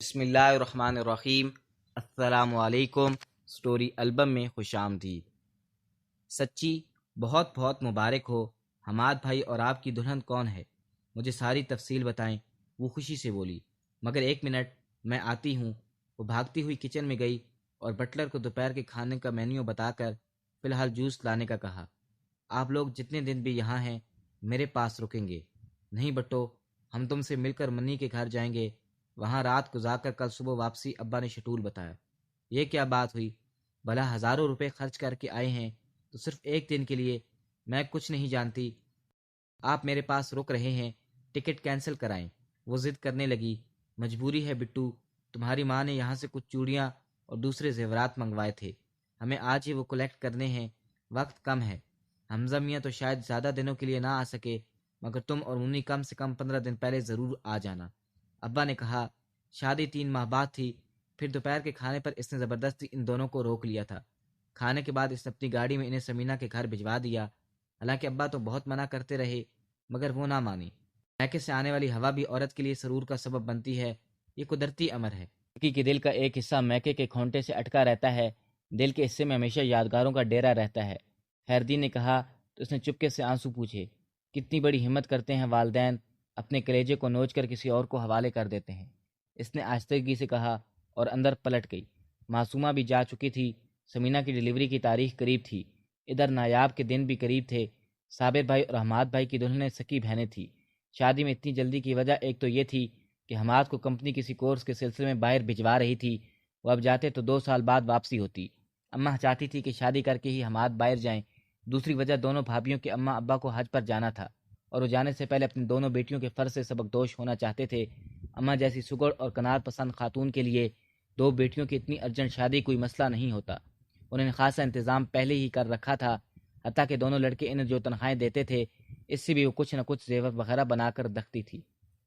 بسم اللہ الرحمن الرحیم۔ السلام علیکم۔ سٹوری البم میں خوش آمدید۔ سچی بہت بہت مبارک ہو حماد بھائی، اور آپ کی دلہن کون ہے؟ مجھے ساری تفصیل بتائیں، وہ خوشی سے بولی۔ مگر ایک منٹ، میں آتی ہوں۔ وہ بھاگتی ہوئی کچن میں گئی اور بٹلر کو دوپہر کے کھانے کا مینیو بتا کر فی الحال جوس لانے کا کہا۔ آپ لوگ جتنے دن بھی یہاں ہیں میرے پاس رکیں گے؟ نہیں بٹو، ہم تم سے مل کر منی کے گھر جائیں گے، وہاں رات گزار کر کل صبح واپسی، ابا نے شٹول بتایا۔ یہ کیا بات ہوئی؟ بھلا ہزاروں روپے خرچ کر کے آئے ہیں تو صرف ایک دن کے لیے؟ میں کچھ نہیں جانتی، آپ میرے پاس رک رہے ہیں، ٹکٹ کینسل کرائیں۔ وہ ضد کرنے لگی۔ مجبوری ہے بٹو، تمہاری ماں نے یہاں سے کچھ چوڑیاں اور دوسرے زیورات منگوائے تھے، ہمیں آج ہی وہ کلیکٹ کرنے ہیں، وقت کم ہے۔ حمزہ میاں تو شاید زیادہ دنوں کے لیے نہ آ سکے، مگر تم اور منی کم سے کم 15 دن پہلے ضرور آ جانا۔ ابا نے کہا، شادی 3 ماہ بعد تھی، پھر دوپہر کے کھانے پر اس نے زبردستی ان دونوں کو روک لیا تھا۔ کھانے کے بعد اس نے اپنی گاڑی میں انہیں سمینہ کے گھر بھجوا دیا۔ حالانکہ ابا تو بہت منع کرتے رہے، مگر وہ نہ مانی۔ میکے سے آنے والی ہوا بھی عورت کے لیے سرور کا سبب بنتی ہے، یہ قدرتی امر ہے۔ لڑکی کے دل کا ایک حصہ میکے کے کھونٹے سے اٹکا رہتا ہے، دل کے حصے میں ہمیشہ یادگاروں کا ڈیرا رہتا ہے۔ خیردین نے کہا تو اس نے چپکے سے آنسو پوچھے۔ کتنی بڑی ہمت کرتے ہیں والدین، اپنے کلیجے کو نوچ کر کسی اور کو حوالے کر دیتے ہیں، اس نے آہستگی سے کہا، اور اندر پلٹ گئی۔ معصومہ بھی جا چکی تھی، سمینہ کی ڈلیوری کی تاریخ قریب تھی، ادھر نایاب کے دن بھی قریب تھے۔ صابر بھائی اور حماد بھائی کی دلہنیں سکی بہنیں تھیں۔ شادی میں اتنی جلدی کی وجہ ایک تو یہ تھی کہ حماد کو کمپنی کسی کورس کے سلسلے میں باہر بھجوا رہی تھی، وہ اب جاتے تو 2 سال بعد واپسی ہوتی۔ اماں چاہتی تھی کہ شادی کر کے ہی حماد باہر جائیں۔ دوسری وجہ دونوں بھابھیوں کے اماں ابا کو حج پر جانا تھا، اور وہ جانے سے پہلے اپنی دونوں بیٹیوں کے فرض سے سبکدوش ہونا چاہتے تھے۔ اماں جیسی سگڑ اور کنات پسند خاتون کے لیے 2 بیٹیوں کی اتنی ارجنٹ شادی کوئی مسئلہ نہیں ہوتا۔ انہوں نے خاصا انتظام پہلے ہی کر رکھا تھا، حتیٰ کہ دونوں لڑکے انہیں جو تنخواہیں دیتے تھے اس سے بھی وہ کچھ نہ کچھ زیور وغیرہ بنا کر رکھتی تھی۔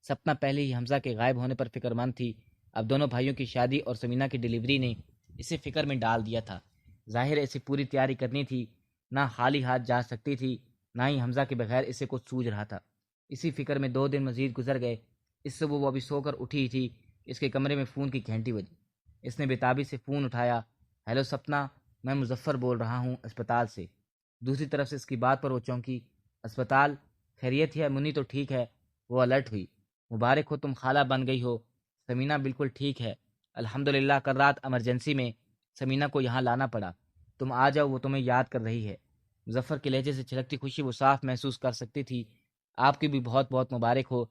سپنا پہلے ہی حمزہ کے غائب ہونے پر فکر مند تھی، اب دونوں بھائیوں کی شادی اور سمینہ کی ڈلیوری نے اسے فکر میں ڈال دیا تھا۔ ظاہر ہے اسے پوری تیاری کرنی تھی، نہ خالی ہاتھ جا سکتی تھی، نہ ہی حمزہ کے بغیر اسے کچھ سوجھ رہا تھا۔ اسی فکر میں 2 دن مزید گزر گئے۔ اس صبح وہ ابھی سو کر اٹھی تھی، اس کے کمرے میں فون کی گھنٹی بجی۔ اس نے بےتابی سے فون اٹھایا۔ ہیلو سپنا، میں مظفر بول رہا ہوں اسپتال سے۔ دوسری طرف سے اس کی بات پر وہ چونکی۔ اسپتال؟ خیریت ہے؟ منی تو ٹھیک ہے؟ وہ الرٹ ہوئی۔ مبارک ہو، تم خالہ بن گئی ہو۔ سمینہ بالکل ٹھیک ہے الحمدللہ، کل رات ایمرجنسی میں سمینہ کو یہاں لانا پڑا، تم آ جاؤ، وہ تمہیں یاد کر رہی ہے۔ مظفر کے لہجے سے چھلکتی خوشی وہ صاف محسوس کر سکتی تھی۔ آپ کی بھی بہت بہت مبارک ہو،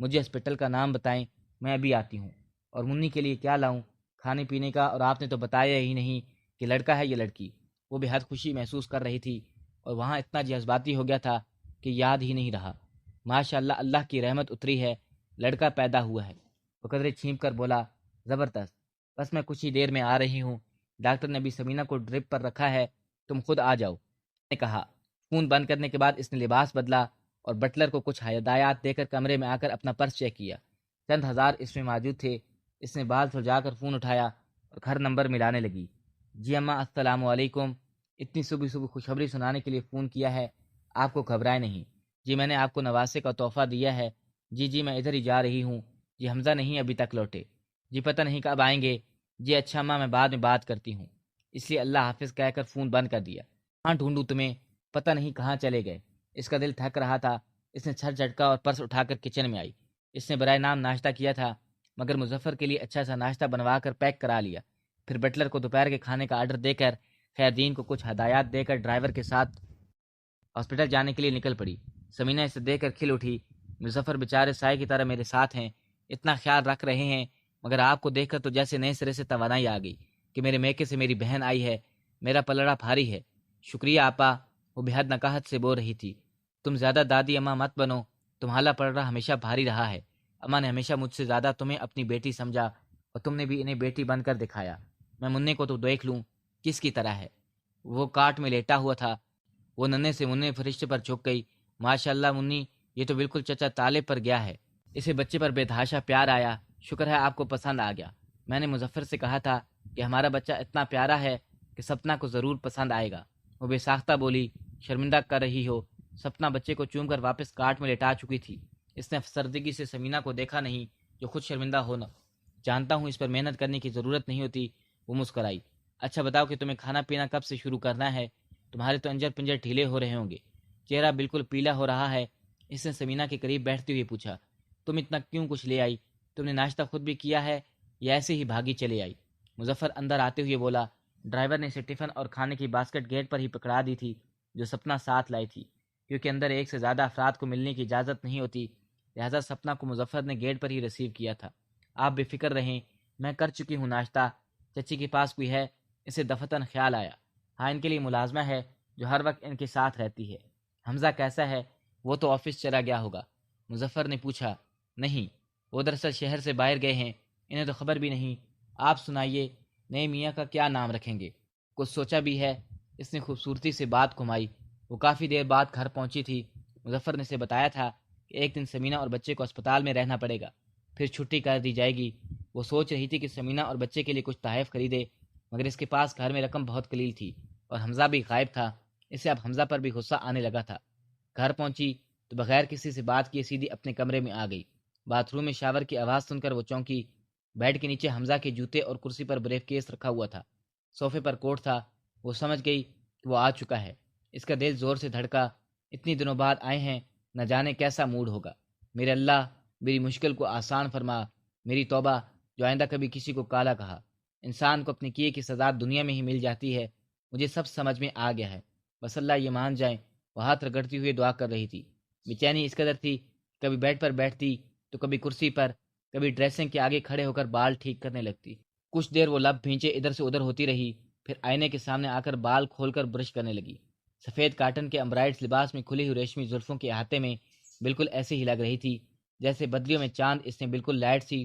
مجھے ہسپتال کا نام بتائیں، میں ابھی آتی ہوں۔ اور منی کے لیے کیا لاؤں؟ کھانے پینے کا؟ اور آپ نے تو بتایا ہی نہیں کہ لڑکا ہے یا لڑکی۔ وہ بے حد خوشی محسوس کر رہی تھی، اور وہاں اتنا جذباتی ہو گیا تھا کہ یاد ہی نہیں رہا۔ ماشاء اللہ، اللہ کی رحمت اتری ہے، لڑکا پیدا ہوا ہے۔ وہ قدرے چھینپ کر بولا، زبردست، بس میں کچھ ہی دیر میں آ رہی ہوں، ڈاکٹر نے ابھی سمینہ کو ڈرپ پر رکھا ہے، تم خود آ جاؤ، نے کہا۔ فون بند کرنے کے بعد اس نے لباس بدلا اور بٹلر کو کچھ ہدایات دے کر کمرے میں آ کر اپنا پرس چیک کیا۔ چند ہزار اس میں موجود تھے۔ اس نے بال سلجھا کر فون اٹھایا اور گھر نمبر ملانے لگی۔ جی اماں، السلام علیکم، اتنی صبح صبح خوشخبری سنانے کے لیے فون کیا ہے؟ آپ کو گھبرائے نہیں، جی میں نے آپ کو نواسے کا تحفہ دیا ہے۔ جی میں ادھر ہی جا رہی ہوں۔ جی حمزہ نہیں ابھی تک لوٹے؟ جی پتہ نہیں کب آئیں گے۔ جی اچھا اماں، میں بعد میں بات کرتی ہوں۔ اس لیے اللہ حافظ کہہ کر فون بند کر دیا۔ کہاں ڈھونڈوں تمہیں، پتہ نہیں کہاں چلے گئے۔ اس کا دل تھک رہا تھا۔ اس نے سر جھٹکا اور پرس اٹھا کر کچن میں آئی۔ اس نے برائے نام ناشتہ کیا تھا، مگر مظفر کے لیے اچھا سا ناشتہ بنوا کر پیک کرا لیا۔ پھر بٹلر کو دوپہر کے کھانے کا آرڈر دے کر خیردین کو کچھ ہدایات دے کر ڈرائیور کے ساتھ ہاسپٹل جانے کے لیے نکل پڑی۔ سمینہ اسے دیکھ کر کھل اٹھی۔ مظفر بیچارے سائے کی طرح میرے ساتھ ہیں، اتنا خیال رکھ رہے ہیں، مگر آپ کو دیکھ کر تو جیسے نئے سرے سے توانائی آ گئی کہ میرے میکے سے میری بہن آئی ہے، میرا پلڑا بھاری ہے۔ شکریہ آپا، وہ بے حد نکاہت سے بول رہی تھی۔ تم زیادہ دادی اماں مت بنو، تمہارا پلڑا ہمیشہ بھاری رہا ہے۔ اماں نے ہمیشہ مجھ سے زیادہ تمہیں اپنی بیٹی سمجھا، اور تم نے بھی انہیں بیٹی بن کر دکھایا۔ میں منی کو تو دیکھ لوں، کس کی طرح ہے؟ وہ کاٹ میں لیٹا ہوا تھا۔ وہ ننھے سے مننے فرشتے پر جھک گئی۔ ماشاء اللہ منی، یہ تو بالکل چچا طالب پر گیا ہے۔ اسے بچے پر بے تحاشا پیار آیا، شکر ہے آپ کو پسند آ گیا۔ میں نے مظفر سے کہا تھا کہ ہمارا بچہ اتنا پیارا ہے کہ سپنا کو ضرور پسند آئے گا۔ وہ بے ساختہ بولی، شرمندہ کر رہی ہو؟ سپنا بچے کو چوم کر واپس کاٹ میں لٹا چکی تھی۔ اس نے افسردگی سے سمینہ کو دیکھا نہیں جو خود شرمندہ ہونا جانتا ہوں اس پر محنت کرنے کی ضرورت نہیں ہوتی۔ وہ مسکرائی۔ اچھا بتاؤ کہ تمہیں کھانا پینا کب سے شروع کرنا ہے؟ تمہارے تو انجر پنجر ڈھیلے ہو رہے ہوں گے، چہرہ بالکل پیلا ہو رہا ہے۔ اس نے سمینہ کے قریب بیٹھتے ہوئے پوچھا۔ تم اتنا کیوں کچھ لے آئی؟ تم نے ناشتہ خود بھی کیا ہے یا ایسے ہی بھاگی چلے آئی؟ مظفر اندر آتے ہوئے بولا۔ ڈرائیور نے اسے ٹفن اور کھانے کی باسکٹ گیٹ پر ہی پکڑا دی تھی جو سپنا ساتھ لائی تھی۔ کیونکہ اندر ایک سے زیادہ افراد کو ملنے کی اجازت نہیں ہوتی، لہذا سپنا کو مظفر نے گیٹ پر ہی ریسیو کیا تھا۔ آپ بے فکر رہیں، میں کر چکی ہوں ناشتہ۔ چچی کے پاس کوئی ہے؟ اسے دفتن خیال آیا۔ ہاں، ان کے لیے ملازمہ ہے جو ہر وقت ان کے ساتھ رہتی ہے۔ حمزہ کیسا ہے؟ وہ تو آفس چلا گیا ہوگا، مظفر نے پوچھا۔ نہیں، وہ دراصل شہر سے باہر گئے ہیں، انہیں تو خبر بھی نہیں۔ آپ سنائیے، نئے میاں کا کیا نام رکھیں گے؟ کچھ سوچا بھی ہے؟ اس نے خوبصورتی سے بات گھمائی۔ وہ کافی دیر بعد گھر پہنچی تھی۔ مظفر نے اسے بتایا تھا کہ ایک دن سمینہ اور بچے کو اسپتال میں رہنا پڑے گا، پھر چھٹی کر دی جائے گی۔ وہ سوچ رہی تھی کہ سمینہ اور بچے کے لیے کچھ تحائف خریدے، مگر اس کے پاس گھر میں رقم بہت قلیل تھی اور حمزہ بھی غائب تھا۔ اسے اب حمزہ پر بھی غصہ آنے لگا تھا۔ گھر پہنچی تو بغیر کسی سے بات کیے سیدھی اپنے کمرے میں آ گئی۔ باتھ روم میں شاور کی آواز سن کر وہ چونکی۔ بیڈ کے نیچے حمزہ کے جوتے اور کرسی پر بریف کیس رکھا ہوا تھا، صوفے پر کوٹ تھا۔ وہ سمجھ گئی کہ وہ آ چکا ہے۔ اس کا دل زور سے دھڑکا۔ اتنی دنوں بعد آئے ہیں، نہ جانے کیسا موڈ ہوگا۔ میرے اللہ، میری مشکل کو آسان فرما۔ میری توبہ جو آئندہ کبھی کسی کو کالا کہا۔ انسان کو اپنے کیے کی سزا دنیا میں ہی مل جاتی ہے۔ مجھے سب سمجھ میں آ گیا ہے، بس اللہ یہ مان جائیں۔ وہ ہاتھ رگڑتی ہوئے دعا کر رہی تھی۔ بے اس قدر تھی، کبھی بیڈ پر بیٹھتی تو کبھی کرسی پر، کبھی ڈریسنگ کے آگے کھڑے ہو کر بال ٹھیک کرنے لگتی۔ کچھ دیر وہ لب بھینچے ادھر سے ادھر ہوتی رہی، پھر آئینے کے سامنے آ کر بال کھول کر برش کرنے لگی۔ سفید کاٹن کے امبرائڈز لباس میں کھلی ہوئی ریشمی زلفوں کے احاطے میں بالکل ایسے ہی لگ رہی تھی جیسے بدریوں میں چاند۔ اس نے بالکل لائٹ سی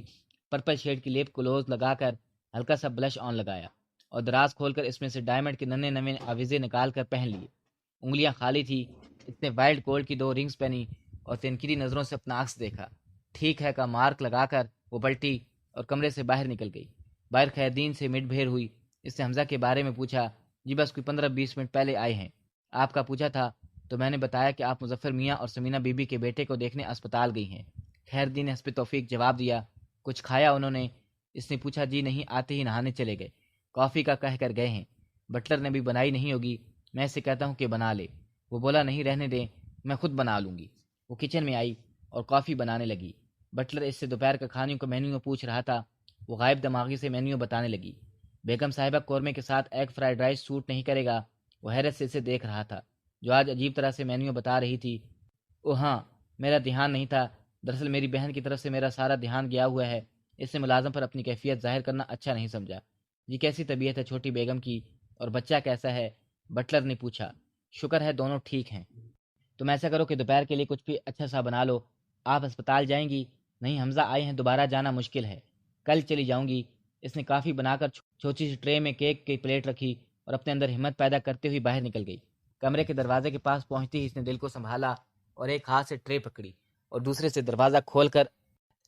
پرپل شیڈ کی لیپ کلوز لگا کر ہلکا سا بلش آن لگایا اور دراز کھول کر اس میں سے ڈائمنڈ کے ننھے نوے آویزے نکال کر پہن لیے۔ انگلیاں خالی تھی۔ اس نے وائلڈ گولڈ کی 2 رنگز پہنی اور تنکری نظروں سے اپنا عکس دیکھا۔ ٹھیک ہے کا مارک لگا کر وہ پلٹی اور کمرے سے باہر نکل گئی۔ باہر خیردین سے مٹ بھیر ہوئی۔ اس نے حمزہ کے بارے میں پوچھا۔ جی بس کوئی 15-20 منٹ پہلے آئے ہیں۔ آپ کا پوچھا تھا تو میں نے بتایا کہ آپ مظفر میاں اور سمینہ بی بی کے بیٹے کو دیکھنے اسپتال گئی ہیں۔ خیردین نے حسب توفیق جواب دیا۔ کچھ کھایا انہوں نے؟ اس نے پوچھا۔ جی نہیں، آتے ہی نہانے چلے گئے، کافی کا کہہ کر گئے ہیں۔ بٹلر نے بھی بنائی نہیں ہوگی، میں اسے کہتا ہوں کہ بنا لے۔ وہ بولا نہیں رہنے دیں، میں خود بنا لوں گی۔ وہ کچن میں آئی اور کافی بنانے لگی۔ بٹلر اس سے دوپہر کا کھانے کا مینیو پوچھ رہا تھا۔ وہ غائب دماغی سے مینیو بتانے لگی۔ بیگم صاحبہ قورمے کے ساتھ ایگ فرائیڈ رائس سوٹ نہیں کرے گا؟ وہ حیرت سے اسے دیکھ رہا تھا جو آج عجیب طرح سے مینیو بتا رہی تھی۔ او ہاں، میرا دھیان نہیں تھا، دراصل میری بہن کی طرف سے میرا سارا دھیان گیا ہوا ہے۔ اس نے ملازم پر اپنی کیفیت ظاہر کرنا اچھا نہیں سمجھا۔ جی کیسی طبیعت ہے چھوٹی بیگم کی، اور بچہ کیسا ہے؟ بٹلر نے پوچھا۔ شکر ہے دونوں ٹھیک ہیں۔ تم ایسا کرو کہ دوپہر کے لیے کچھ بھی اچھا سا بنا لو۔ آپ اسپتال جائیں گی؟ نہیں، حمزہ آئے ہیں، دوبارہ جانا مشکل ہے، کل چلی جاؤں گی۔ اس نے کافی بنا کر چھوٹی سی ٹرے میں کیک کی پلیٹ رکھی اور اپنے اندر ہمت پیدا کرتے ہوئے باہر نکل گئی۔ کمرے کے دروازے کے پاس پہنچتی ہی اس نے دل کو سنبھالا اور ایک ہاتھ سے ٹرے پکڑی اور دوسرے سے دروازہ کھول کر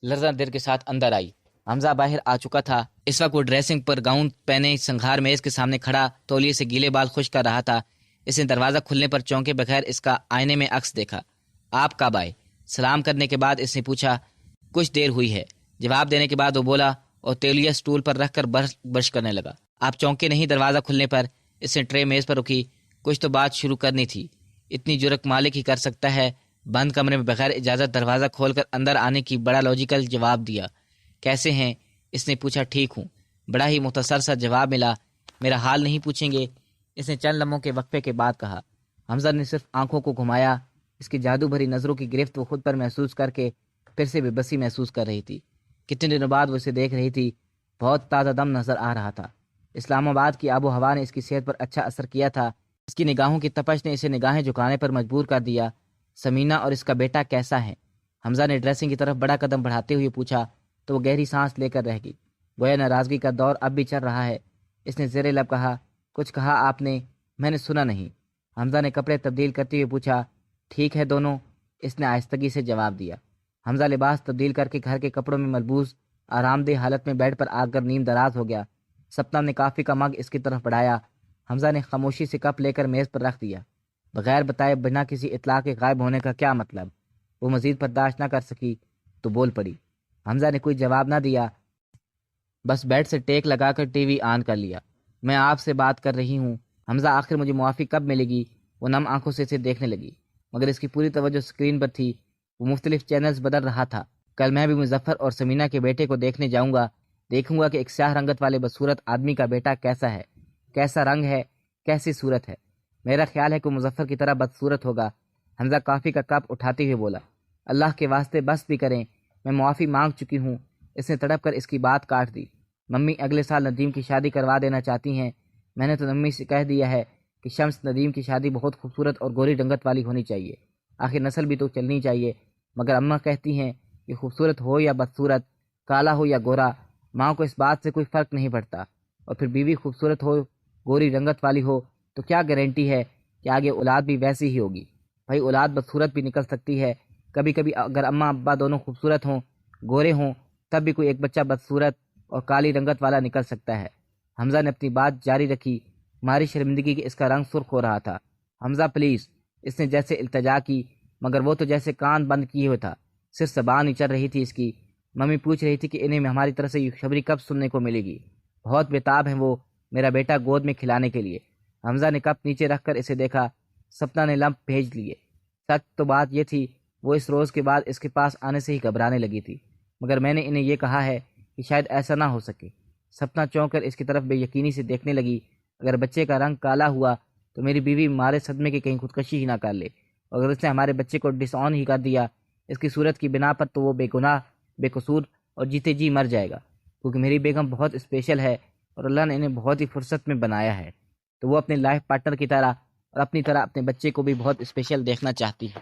لرزاں دل کے ساتھ اندر آئی۔ حمزہ باہر آ چکا تھا۔ اس وقت وہ ڈریسنگ پر گاؤن پہنے سنگھار میز کے سامنے کھڑا تولیے سے گیلے بال خشک کر رہا تھا۔ اس نے دروازہ کھلنے پر چونکے بغیر اس کا آئینے میں عکس دیکھا۔ آپ کب آئے؟ سلام کرنے کے بعد اس نے پوچھا۔ کچھ دیر ہوئی ہے، جواب دینے کے بعد وہ بولا اور تولیہ سٹول پر رکھ کر برش کرنے لگا۔ آپ چونکے نہیں دروازہ کھلنے پر؟ اس نے ٹرے میز پر رکھی۔ کچھ تو بات شروع کرنی تھی، اتنی جرأت مالک ہی کر سکتا ہے۔ بند کمرے میں بغیر اجازت دروازہ کھول کر اندر آنے کی بڑا لاجیکل جواب دیا۔ کیسے ہیں؟ اس نے پوچھا۔ ٹھیک ہوں، بڑا ہی مختصر سا جواب ملا۔ میرا حال نہیں پوچھیں گے؟ اس نے چند لمحوں کے وقفے کے بعد کہا۔ حمزہ نے صرف آنکھوں کو گھمایا۔ اس کی جادو بھری نظروں کی گرفت وہ خود پر محسوس کر کے پھر سے بے بسی محسوس کر رہی تھی۔ کتنے دنوں بعد وہ اسے دیکھ رہی تھی، بہت تازہ دم نظر آ رہا تھا۔ اسلام آباد کی آب و ہوا نے اس کی صحت پر اچھا اثر کیا تھا۔ اس کی نگاہوں کی تپش نے اسے نگاہیں جھکانے پر مجبور کر دیا۔ سمینہ اور اس کا بیٹا کیسا ہے؟ حمزہ نے ڈریسنگ کی طرف بڑا قدم بڑھاتے ہوئے پوچھا تو وہ گہری سانس لے کر رہ گئی۔ گویا ناراضگی کا دور اب بھی چل رہا ہے۔ اس نے زیر لب کہا۔ کچھ کہا آپ نے؟ میں نے سنا نہیں۔ حمزہ نے کپڑے تبدیل کرتے ہوئے پوچھا۔ ٹھیک ہے دونوں؟ اس نے آہستگی سے جواب دیا۔ حمزہ لباس تبدیل کر کے گھر کے کپڑوں میں ملبوس آرام دہ حالت میں بیڈ پر آ کر نیم دراز ہو گیا۔ سپنا نے کافی کا مگ اس کی طرف بڑھایا۔ حمزہ نے خاموشی سے کپ لے کر میز پر رکھ دیا۔ بغیر بتائے بنا کسی اطلاع کے غائب ہونے کا کیا مطلب؟ وہ مزید برداشت نہ کر سکی تو بول پڑی۔ حمزہ نے کوئی جواب نہ دیا۔ بس بیڈ سے ٹیک لگا کر ٹی وی آن کر لیا۔ میں آپ سے بات کر رہی ہوں، حمزہ آخر مجھے معافی کب ملے گی؟ وہ نم آنکھوں سے اسے دیکھنے لگی، مگر اس کی پوری توجہ اسکرین پر تھی۔ وہ مختلف چینلز بدل رہا تھا۔ کل میں بھی مظفر اور سمینہ کے بیٹے کو دیکھنے جاؤں گا، دیکھوں گا کہ ایک سیاہ رنگت والے بدصورت آدمی کا بیٹا کیسا ہے، کیسا رنگ ہے، کیسی صورت ہے۔ میرا خیال ہے کہ مظفر کی طرح بدصورت ہوگا۔ حمزہ کافی کا کپ اٹھاتے ہوئے بولا، اللہ کے واسطے بس بھی کریں، میں معافی مانگ چکی ہوں۔ اس نے تڑپ کر اس کی بات کاٹ دی۔ ممی اگلے سال ندیم کی شادی کروا دینا چاہتی ہیں۔ میں نے تو امی سے کہہ دیا ہے کہ شمس ندیم کی شادی بہت خوبصورت اور گوری رنگت والی ہونی چاہیے، آخر نسل بھی تو چلنی چاہیے۔ مگر اماں کہتی ہیں کہ خوبصورت ہو یا بدصورت، کالا ہو یا گورا، ماں کو اس بات سے کوئی فرق نہیں پڑتا۔ اور پھر بیوی خوبصورت ہو، گوری رنگت والی ہو تو کیا گارنٹی ہے کہ آگے اولاد بھی ویسی ہی ہوگی؟ بھائی اولاد بدصورت بھی نکل سکتی ہے، کبھی کبھی اگر اماں ابا دونوں خوبصورت ہوں، گورے ہوں، تب بھی کوئی ایک بچہ بدصورت اور کالی رنگت والا نکل سکتا ہے۔ حمزہ نے اپنی بات جاری رکھی، ہماری شرمندگی کہ اس کا رنگ سرخ ہو رہا تھا۔ حمزہ پلیز، اس نے جیسے التجا کی، مگر وہ تو جیسے کان بند کیے ہوئے تھا، صرف زبان ہی چل رہی تھی اس کی۔ ممی پوچھ رہی تھی کہ انہیں ہماری طرف سے یہ خبری کب سننے کو ملے گی۔ بہت بےتاب ہیں وہ میرا بیٹا گود میں کھلانے کے لیے۔ حمزہ نے کپ نیچے رکھ کر اسے دیکھا۔ سپنا نے لمپ بھیج لیے۔ سچ تو بات یہ تھی، وہ اس روز کے بعد اس کے پاس آنے سے ہی گھبرانے لگی تھی، مگر میں نے انہیں یہ کہا ہے کہ شاید ایسا نہ ہو سکے۔ سپنا چونک کر اس کی طرف بے یقینی سے دیکھنے لگی۔ اگر بچے کا رنگ کالا ہوا تو میری بیوی مارے صدمے کے کہیں خودکشی ہی نہ کر لے، اگر اس نے ہمارے بچے کو ڈس آن ہی کر دیا اس کی صورت کی بنا پر تو وہ بے گناہ، بے قصور اور جیتے جی مر جائے گا، کیونکہ میری بیگم بہت اسپیشل ہے اور اللہ نے انہیں بہت ہی فرصت میں بنایا ہے، تو وہ اپنے لائف پارٹنر کی طرح اور اپنی طرح اپنے بچے کو بھی بہت اسپیشل دیکھنا چاہتی ہے۔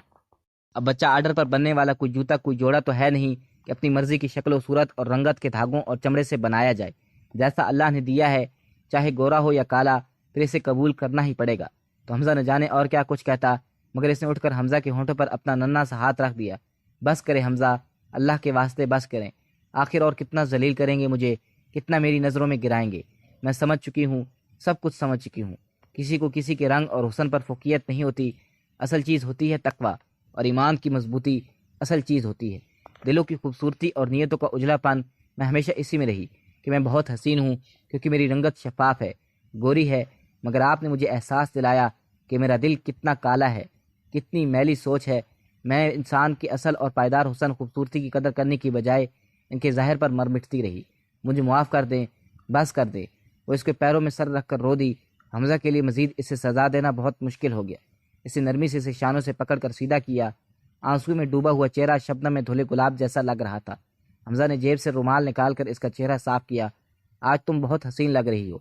اب بچہ آرڈر پر بننے والا کوئی جوتا، کوئی جوڑا تو ہے نہیں کہ اپنی مرضی کی شکل و صورت اور رنگت کے دھاگوں اور چمڑے سے بنایا جائے۔ جیسا اللہ نے دیا ہے، چاہے گورا ہو یا کالا، پھر اسے قبول کرنا ہی پڑے گا۔ تو حمزہ نہ جانے اور کیا کچھ کہتا، مگر اس نے اٹھ کر حمزہ کے ہونٹوں پر اپنا ننھا سا ہاتھ رکھ دیا۔ بس کریں حمزہ، اللہ کے واسطے بس کریں، آخر اور کتنا ذلیل کریں گے مجھے، کتنا میری نظروں میں گرائیں گے۔ میں سمجھ چکی ہوں، سب کچھ سمجھ چکی ہوں۔ کسی کو کسی کے رنگ اور حسن پر فوقیت نہیں ہوتی، اصل چیز ہوتی ہے تقویٰ، اور ایمان کی مضبوطی اصل چیز ہوتی ہے۔ دلوں کی خوبصورتی اور نیتوں کا اجلا پن میں ہمیشہ اسی میں رہی کہ میں بہت حسین ہوں، کیونکہ میری رنگت شفاف ہے، گوری ہے، مگر آپ نے مجھے احساس دلایا کہ میرا دل کتنا کالا ہے، کتنی میلی سوچ ہے۔ میں انسان کی اصل اور پائیدار حسن خوبصورتی کی قدر کرنے کی بجائے ان کے ظاہر پر مر مٹتی رہی۔ مجھے معاف کر دیں، بس کر دیں۔ وہ اس کے پیروں میں سر رکھ کر رو دی۔ حمزہ کے لیے مزید اسے سزا دینا بہت مشکل ہو گیا۔ اسے نرمی سے اسے شانوں سے پکڑ کر سیدھا کیا۔ آنسو میں ڈوبا ہوا چہرہ شبنم میں دھلے گلاب جیسا لگ رہا تھا۔ حمزہ نے جیب سے رومال نکال کر اس کا چہرہ صاف کیا۔ آج تم بہت حسین لگ رہی ہو،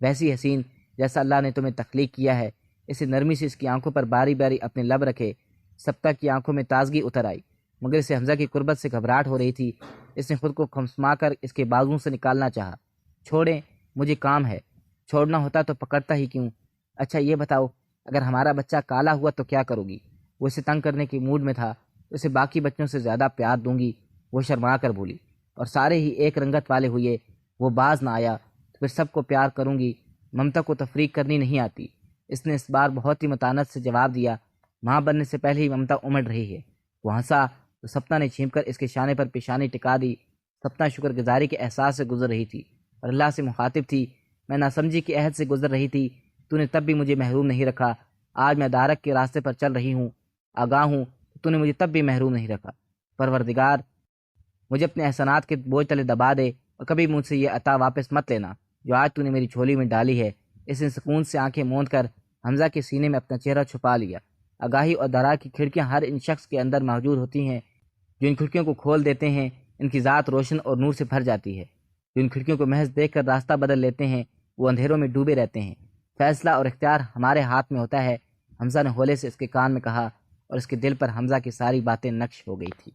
ویسی حسین جیسا اللہ نے تمہیں تخلیق کیا ہے۔ اسے نرمی سے اس کی آنکھوں پر باری باری اپنے لب رکھے۔ سبتا کی آنکھوں میں تازگی اتر آئی، مگر اسے حمزہ کی قربت سے گھبراہٹ ہو رہی تھی۔ اس نے خود کو کھمسما کر اس کے بازوؤں سے نکالنا چاہا۔ چھوڑیں، مجھے کام ہے۔ چھوڑنا ہوتا تو پکڑتا ہی کیوں؟ اچھا یہ بتاؤ، اگر ہمارا بچہ کالا ہوا تو کیا کرو گی؟ وہ اسے تنگ کرنے کے موڈ میں تھا، اسے باقی بچوں سے زیادہ پیار دوں گی۔ وہ شرما کر بولی، اور سارے ہی ایک رنگت والے ہوئے، وہ باز نہ آیا تو پھر سب کو پیار کروں گی۔ ممتا کو تفریق کرنی نہیں آتی۔ اس نے اس بار بہت ہی متانت سے جواب دیا۔ ماں بننے سے پہلے ہی ممتا امڑ رہی ہے۔ وہ ہنسا تو سپنا نے چھینپ کر اس کے شانے پر پیشانی ٹکا دی۔ سپنا شکر گزاری کے احساس سے گزر رہی تھی اور اللہ سے مخاطب تھی۔ میں ناسمجھی کے عہد سے گزر رہی تھی، تو نے تب بھی مجھے محروم نہیں رکھا۔ آج میں دارک کے راستے پر چل رہی ہوں، آگاہ ہوں، تو نے مجھے تب بھی محروم نہیں رکھا۔ پروردگار، مجھے اپنے احسانات کے بوجھ تلے دبا دے اور کبھی مجھ سے یہ عطا واپس مت لینا جو آج تو نے میری جھولی میں ڈالی ہے۔ اس نے سکون سے آنکھیں موند کر حمزہ کے سینے میں اپنا چہرہ چھپا لیا۔ آگاہی اور درا کی کھڑکیاں ہر ان شخص کے اندر موجود ہوتی ہیں جو ان کھڑکیوں کو کھول دیتے ہیں، ان کی ذات روشن اور نور سے بھر جاتی ہے۔ جو ان کھڑکیوں کو محض دیکھ کر راستہ بدل لیتے ہیں، وہ اندھیروں میں ڈوبے رہتے ہیں۔ فیصلہ اور اختیار ہمارے ہاتھ میں ہوتا ہے، حمزہ نے ہولے سے اس کے کان میں کہا، اور اس کے دل پر حمزہ کی ساری باتیں نقش ہو گئی تھی۔